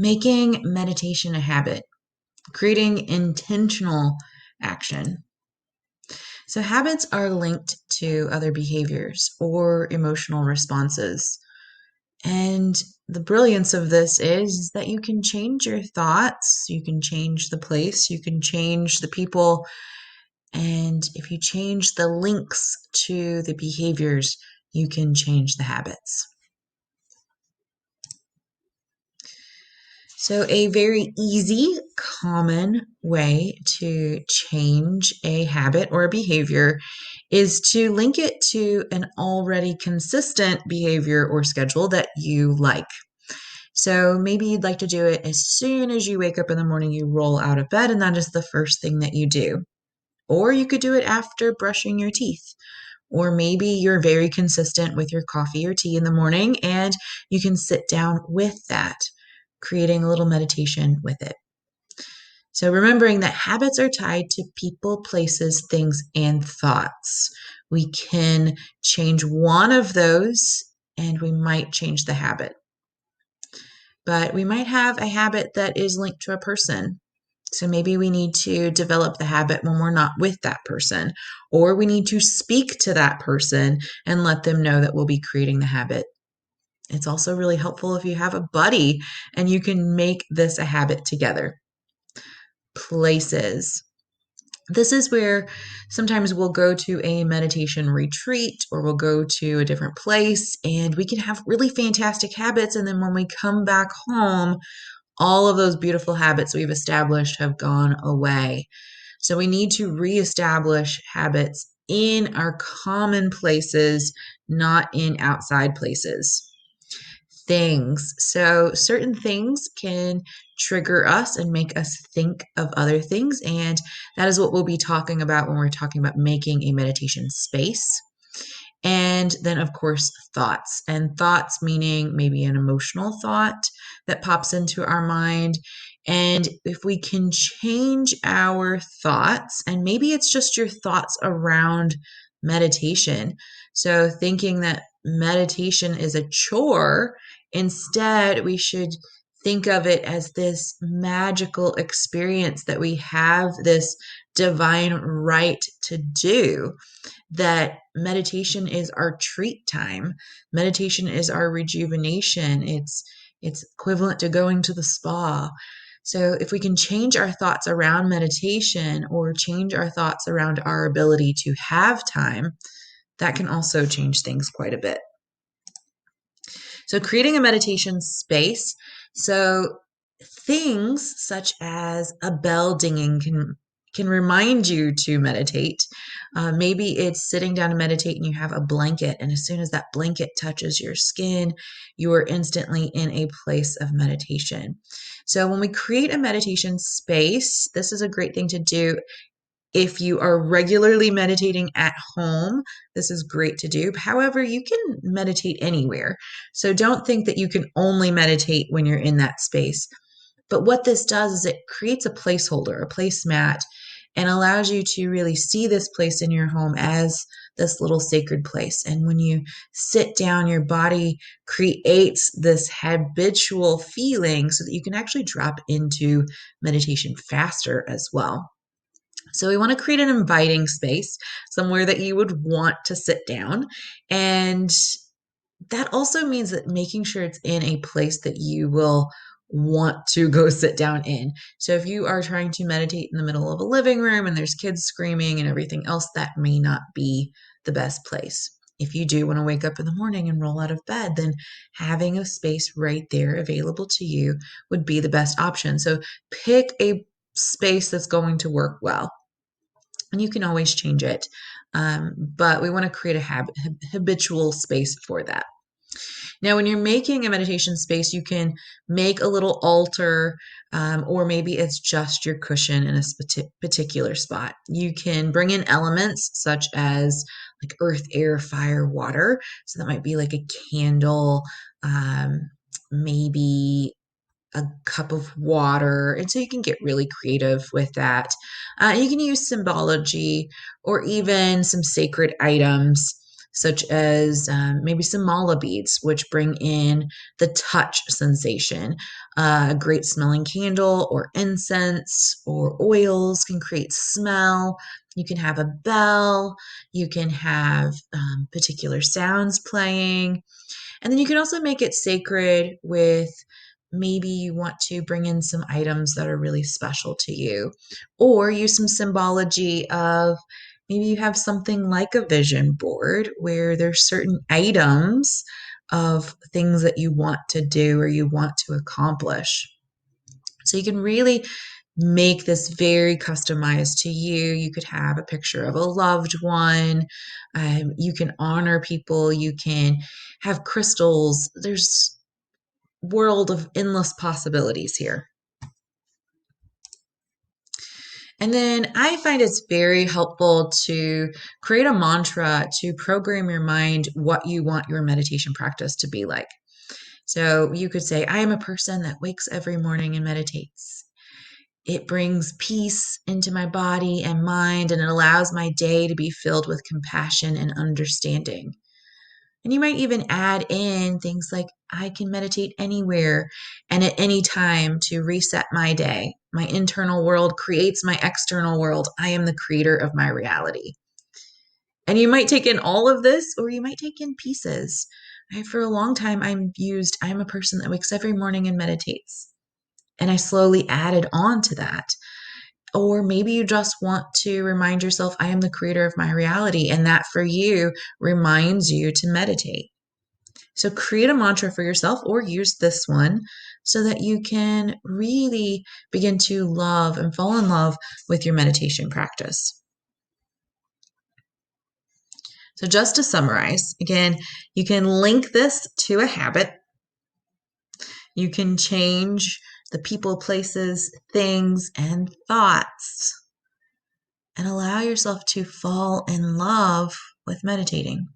Making meditation a habit, creating intentional action. So, habits are linked to other behaviors or emotional responses. And the brilliance of this is that you can change your thoughts, you can change the place, you can change the people. And if you change the links to the behaviors, you can change the habits. So, a very easy, common way to change a habit or a behavior is to link it to an already consistent behavior or schedule that you like. So, maybe you'd like to do it as soon as you wake up in the morning, you roll out of bed, and that is the first thing that you do. Or you could do it after brushing your teeth. Or maybe you're very consistent with your coffee or tea in the morning and you can sit down with that, creating a little meditation with it. So, remembering that habits are tied to people, places, things, and thoughts. We can change one of those and we might change the habit. But we might have a habit that is linked to a person. So maybe we need to develop the habit when we're not with that person, or we need to speak to that person and let them know that we'll be creating the habit. It's also really helpful if you have a buddy and you can make this a habit together. Places. This is where sometimes we'll go to a meditation retreat or we'll go to a different place and we can have really fantastic habits. And then when we come back home, all of those beautiful habits we've established have gone away. So we need to reestablish habits in our common places, not in outside places. Things. So certain things can trigger us and make us think of other things. And that is what we'll be talking about when we're talking about making a meditation space. And then, of course, thoughts. And thoughts meaning maybe an emotional thought that pops into our mind. And if we can change our thoughts, and maybe it's just your thoughts around meditation. So, thinking that meditation is a chore, instead, we should think of it as this magical experience that we have this divine right to do, that meditation is our treat time. Meditation is our rejuvenation. It's equivalent to going to the spa. So if we can change our thoughts around meditation or change our thoughts around our ability to have time, that can also change things quite a bit. So creating a meditation space. So things such as a bell dinging can remind you to meditate. Maybe it's sitting down to meditate and you have a blanket, and as soon as that blanket touches your skin, you are instantly in a place of meditation. So when we create a meditation space, this is a great thing to do. If you are regularly meditating at home, this is great to do. However, you can meditate anywhere. So don't think that you can only meditate when you're in that space. But what this does is it creates a placeholder, a placemat, and allows you to really see this place in your home as this little sacred place. And when you sit down, your body creates this habitual feeling so that you can actually drop into meditation faster as well. So we want to create an inviting space, somewhere that you would want to sit down. And that also means that making sure it's in a place that you will want to go sit down in. So if you are trying to meditate in the middle of a living room and there's kids screaming and everything else, that may not be the best place. If you do want to wake up in the morning and roll out of bed, then having a space right there available to you would be the best option. So pick a space that's going to work well. And you can always change it. But we want to create a habitual space for that. Now, when you're making a meditation space, you can make a little altar, or maybe it's just your cushion in a particular spot. You can bring in elements such as like earth, air, fire, water. So that might be like a candle, maybe a cup of water. And so you can get really creative with that. You can use symbology or even some sacred items. such as maybe some mala beads, which bring in the touch sensation. A great smelling candle or incense or oils can create smell. You can have a bell, you can have particular sounds playing. And then you can also make it sacred with maybe you want to bring in some items that are really special to you, or use some symbology of maybe you have something like a vision board where there's certain items of things that you want to do or you want to accomplish. So you can really make this very customized to you. You could have a picture of a loved one. You can honor people. You can have crystals. There's world of endless possibilities here. And then I find it's very helpful to create a mantra to program your mind what you want your meditation practice to be like. So you could say, I am a person that wakes every morning and meditates. It brings peace into my body and mind, and it allows my day to be filled with compassion and understanding. And you might even add in things like, I can meditate anywhere and at any time to reset my day. My internal world creates my external world. I am the creator of my reality. And you might take in all of this, or you might take in pieces. For a long time, I'm a person that wakes every morning and meditates. And I slowly added on to that. Or maybe you just want to remind yourself, I am the creator of my reality. And that for you reminds you to meditate. So create a mantra for yourself or use this one so that you can really begin to love and fall in love with your meditation practice. So just to summarize, again, you can link this to a habit. You can change the people, places, things, and thoughts and allow yourself to fall in love with meditating.